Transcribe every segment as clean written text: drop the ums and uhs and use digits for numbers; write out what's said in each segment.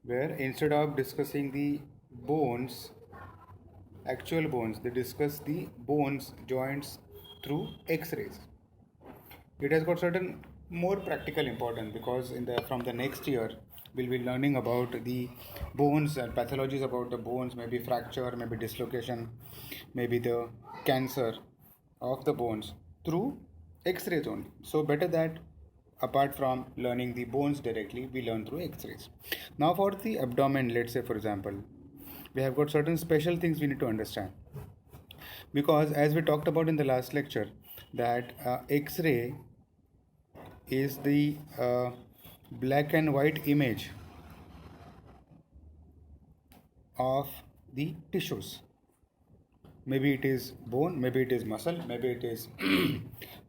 where instead of discussing the bones, actual bones, they discuss the bones joints through X-rays. It has got certain more practical importance because in the from the next year we'll be learning about the bones and pathologies about the bones, maybe fracture, maybe dislocation, maybe the cancer of the bones through X-rays only. So better that apart from learning the bones directly, we learn through X-rays. Now for the abdomen, let's say for example, we have got certain special things we need to understand because as we talked about in the last lecture that X-ray is the black and white image of the tissues. Maybe it is bone, maybe it is muscle, maybe it is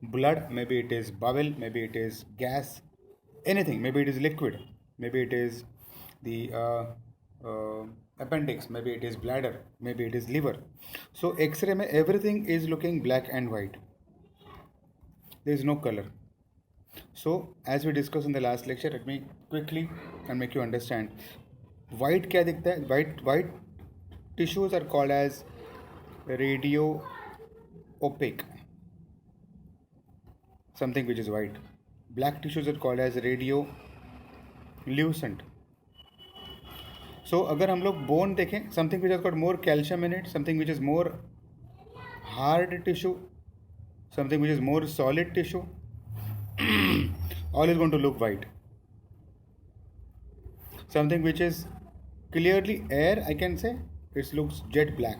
blood, maybe it is bowel, maybe it is gas, anything, maybe it is liquid, maybe it is the appendix, maybe it is bladder, maybe it is liver. So X-ray mein everything is looking black and white. There is no color. So as we discussed in the last lecture, let me quickly and make you understand. White क्या दिखता है? White tissues are called as radio opaque, something which is white. Black tissues are called as radio lucent. So अगर हम लोग bone देखें, something which has got more calcium in it, something which is more hard tissue, something which is more solid tissue, all is going to look white. Something which is clearly air, I can say it looks jet black.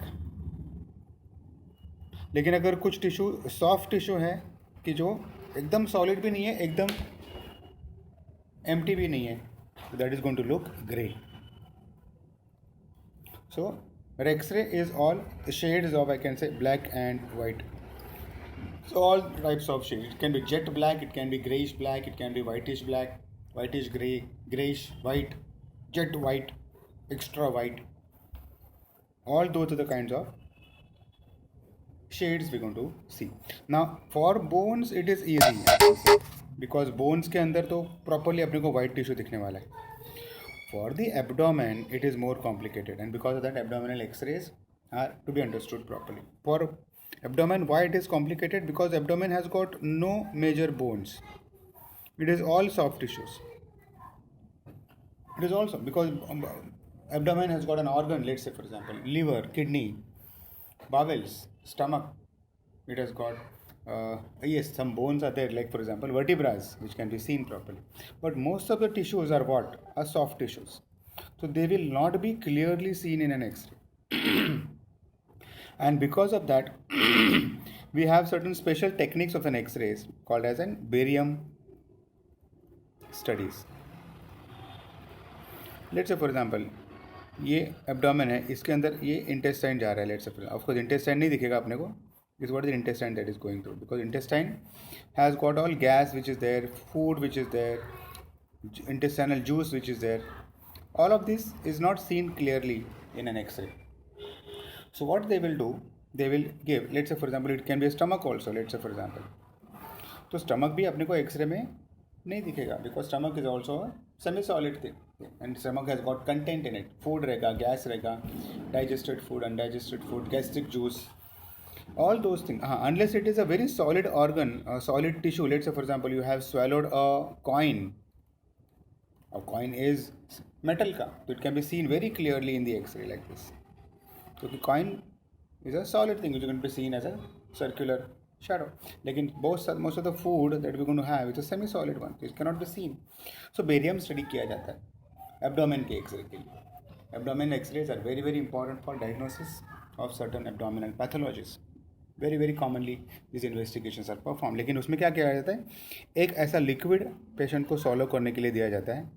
लेकिन अगर कुछ tissue soft tissue है कि जो एकदम solid भी नहीं है, एकदम एम्प्टी भी नहीं है, that is going to look grey. So x-ray is all shades of, I can say, black and white. So all types of shades. It can be jet black, it can be grayish black, it can be whitish black, whitish gray, grayish white, jet white, extra white. All those are the kinds of shades we're going to see. Now for bones it is easy because bones के अंदर तो properly अपने को white tissue दिखने वाला है. For the abdomen it is more complicated and because of that abdominal X-rays are to be understood properly. For abdomen, why it is complicated? Because abdomen has got no major bones. It is all soft tissues. It is also because abdomen has got an organ, let's say for example liver, kidney, bowels, stomach. It has got yes, some bones are there, like for example vertebrae, which can be seen properly. But most of the tissues are what? Are soft tissues. So they will not be clearly seen in an X-ray. And because of that, we have certain special techniques of an X-rays called as an barium studies. Let's say for example, ये abdomen है, इसके अंदर ये intestine जा रहा है. Let's say of course intestine नहीं दिखेगा अपने को. Is what is intestine that is going through, because intestine has got all gas which is there, food which is there, intestinal juice which is there. All of this is not seen clearly in an X-ray. So what they will do, they will give, let's say for example it can be a stomach also, let's say for example. तो stomach भी अपने को x ray में नहीं दिखेगा because stomach is also semi solid thing and stomach has got content in it. Food रहेगा, gas रहेगा, digested food, undigested food, gastric juice, all those things. Unless it is a very solid organ, a solid tissue. Let's say for example you have swallowed a coin. A coin is metal का, so it can be seen very clearly in the X-ray like this. So the coin is a solid thing which can be seen as a circular shadow. लेकिन most of the food that we're going to have is a semi-solid one. It cannot be seen. So barium study किया जाता है abdomen के X-ray के लिए. Abdomen X-rays are very very important for diagnosis of certain abdominal pathologies. Very very commonly these investigations are performed. लेकिन उसमें क्या किया जाता है, एक ऐसा लिक्विड पेशेंट को सॉलो करने के लिए दिया जाता है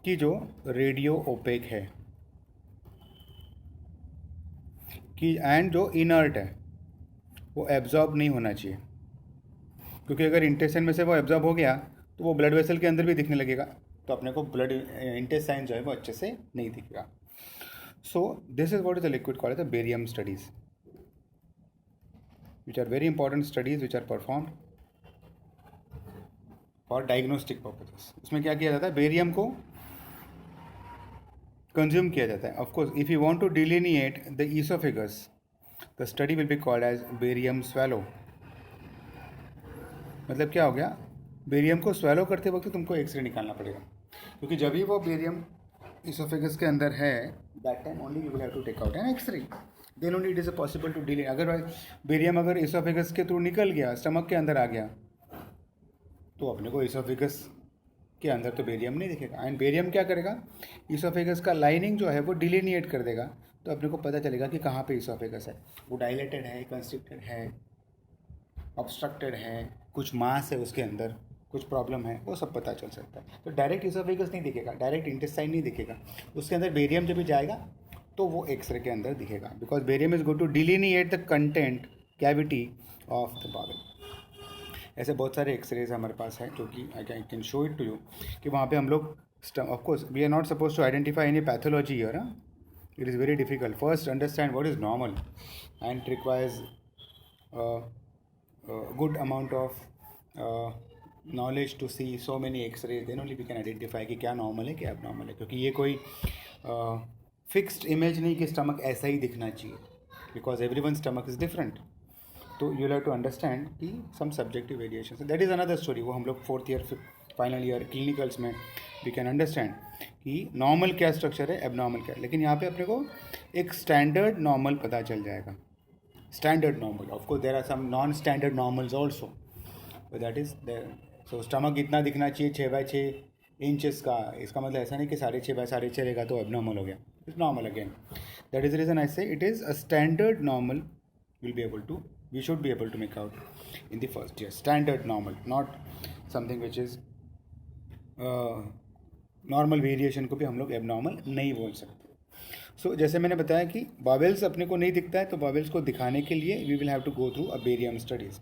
कि जो रेडियो ओपेक है कि एंड जो इनर्ट है, वो एब्जॉर्ब नहीं होना चाहिए. क्योंकि अगर इंटेस्टाइन में से वो एब्जॉर्ब हो गया तो वो ब्लड वेसल के अंदर भी दिखने लगेगा, तो अपने को ब्लड इंटेस्टाइन जो है वो अच्छे से नहीं दिखेगा. So this is what is the liquid called as the barium studies, which are very important studies which are performed for diagnostic purposes. उसमें क्या किया जाता है, बेरियम को कंज्यूम किया जाता है. Of course if you want to delineate the oesophagus, the study will be called as barium swallow. मतलब क्या हो गया, बेरियम को स्वैलो करते वक्त तुमको एक्सरे निकालना पड़ेगा, क्योंकि जब भी वो बेरियम ईसोफेगस के अंदर है, that time only you will have to take out an x-ray. Then only it is possible to delete. अगर बेरियम अगर ईसोफेगस के थ्रू निकल गया, स्टमक के अंदर आ गया, तो अपने को ईसोफेगस के अंदर तो बेरियम नहीं दिखेगा. एंड बेरियम क्या करेगा, ईसोफेगस का लाइनिंग जो है वो डिलिनिएट कर देगा, तो अपने को पता चलेगा कि कहाँ पे ईसोफेगस है. वो डायलेटेड है, कंस्ट्रिक्टेड है, ऑब्स्ट्रक्टेड है, कुछ मास है उसके अंदर, कुछ प्रॉब्लम है, वो सब पता चल सकता है. तो डायरेक्ट ईसोफेगस नहीं दिखेगा, डायरेक्ट इंटेस्टाइन नहीं दिखेगा. उसके अंदर बेरियम जब भी जाएगा तो वो एक्सरे के अंदर दिखेगा, because barium is going to delineate the content cavity of the bowel. ऐसे बहुत सारे एक्सरेज हमारे पास हैं जो कि I can show it to you, कि वहाँ पे हम लोग of course we are not suppose to identify any pathology here. It is very difficult. First understand what is normal and it requires good amount of knowledge to see so many x-rays, then only we can identify कि क्या normal है क्या abnormal है. क्योंकि ये कोई fixed image नहीं कि स्टमक ऐसा ही दिखना चाहिए, because every one stomach is different. तो यू हैव टू अंडरस्टैंड कि some subjective variation, that is another story. वो हम लोग 4th year final year clinicals में वी कैन अंडरस्टैंड कि नॉर्मल क्या स्ट्रक्चर है, एबनॉर्मल क्या है. लेकिन यहाँ पे अपने को एक स्टैंडर्ड नॉर्मल पता चल जाएगा. Standard normal. Of course, there are some non-standard normals also, but that is there. So stomach इतना दिखना चाहिए 6x6 इंचेस का. इसका मतलब ऐसा नहीं कि 6.5x6 रहेगा तो abnormal हो गया. It's normal again. That is the reason I say it is a standard normal. We should be able to make out in the first year. Standard normal, not something which is normal variation को भी हम लोग abnormal नहीं बोल सकते. सो जैसे मैंने बताया कि बावेल्स अपने को नहीं दिखता है, तो बावेल्स को दिखाने के लिए we will have to go through a barium studies.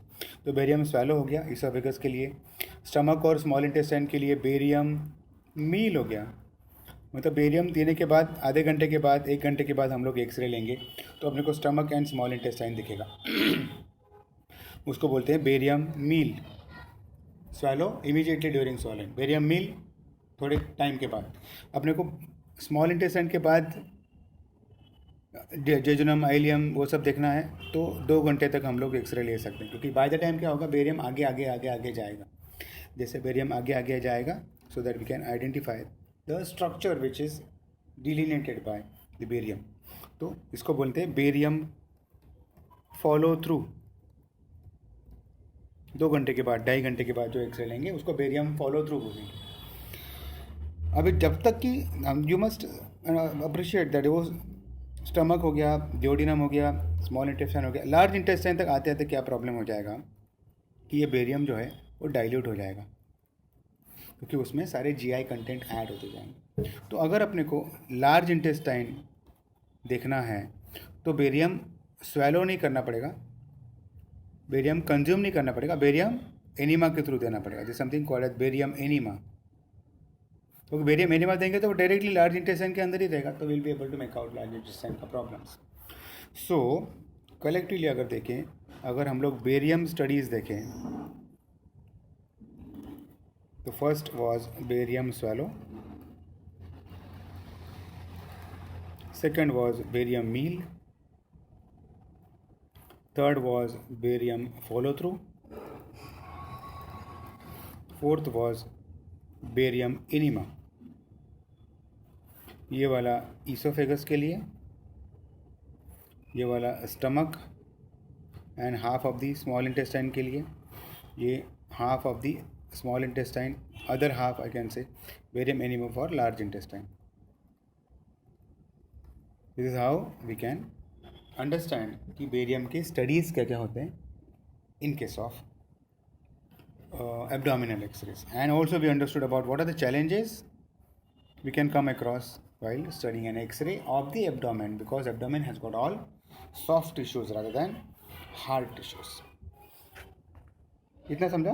तो बेरियम स्वैलो हो गया ईसोफेगस के लिए. स्टमक और स्मॉल इंटेस्टाइन के लिए बेरियम मील हो गया. मतलब बेरियम देने के बाद आधे घंटे के बाद 1 घंटे के बाद हम लोग एक्सरे लेंगे तो अपने को स्टमक एंड स्मॉल इंटेस्टाइन दिखेगा. उसको बोलते हैं barium meal. Swallow immediately during swallowing. Barium meal थोड़े टाइम के बाद. अपने को स्मॉल इंटेस्टाइन के बाद जेजुनम, आइलियम वो सब देखना है तो 2 घंटे तक हम लोग एक्सरे ले सकते हैं, क्योंकि बाय द टाइम क्या होगा, बेरियम आगे आगे आगे आगे जाएगा. जैसे बेरियम आगे आगे जाएगा, so that we can identify the structure which is delineated by the barium. तो इसको बोलते हैं बेरियम फॉलो थ्रू. 2 घंटे के बाद, 2.5 घंटे के बाद जो एक्सरे लेंगे उसको बेरियम फॉलो थ्रू बोलेंगे. अभी जब तक कि यू मस्ट अप्रिशिएट दैट वो स्टमक हो गया, डिओडिनम हो गया, स्मॉल इंटेस्टाइन हो गया, लार्ज इंटेस्टाइन तक आते आते क्या प्रॉब्लम हो जाएगा कि ये बेरियम जो है वो डाइल्यूट हो जाएगा, क्योंकि उसमें सारे जीआई कंटेंट ऐड होते जाएंगे. तो अगर अपने को लार्ज इंटेस्टाइन देखना है तो बेरियम स्वैलो नहीं करना पड़ेगा, बेरियम कंज्यूम नहीं करना पड़ेगा, बेरियम एनीमा के थ्रू देना पड़ेगा. This something called as barium enema. तो बेरियम एनीमा देंगे तो वो डायरेक्टली लार्ज इंटेस्टाइन के अंदर ही रहेगा, तो will be able to make out large intestine का प्रॉब्लम्स. सो कलेक्टिवली अगर देखें, अगर हम लोग बेरियम स्टडीज़ देखें तो first was barium swallow, second was barium meal, third was barium follow through, fourth was barium enema. ये वाला ईसोफेगस के लिए, ये वाला stomach and half of the small intestine के लिए, ये half of the small intestine, other half I can say barium enema for large intestine. This is how we can understand कि बेरियम के स्टडीज़ क्या क्या होते हैं in case of abdominal x-rays. And also we understood about what are the challenges we can come across while studying an x-ray of the abdomen, because abdomen has got all soft tissues rather than hard tissues. इतना समझा?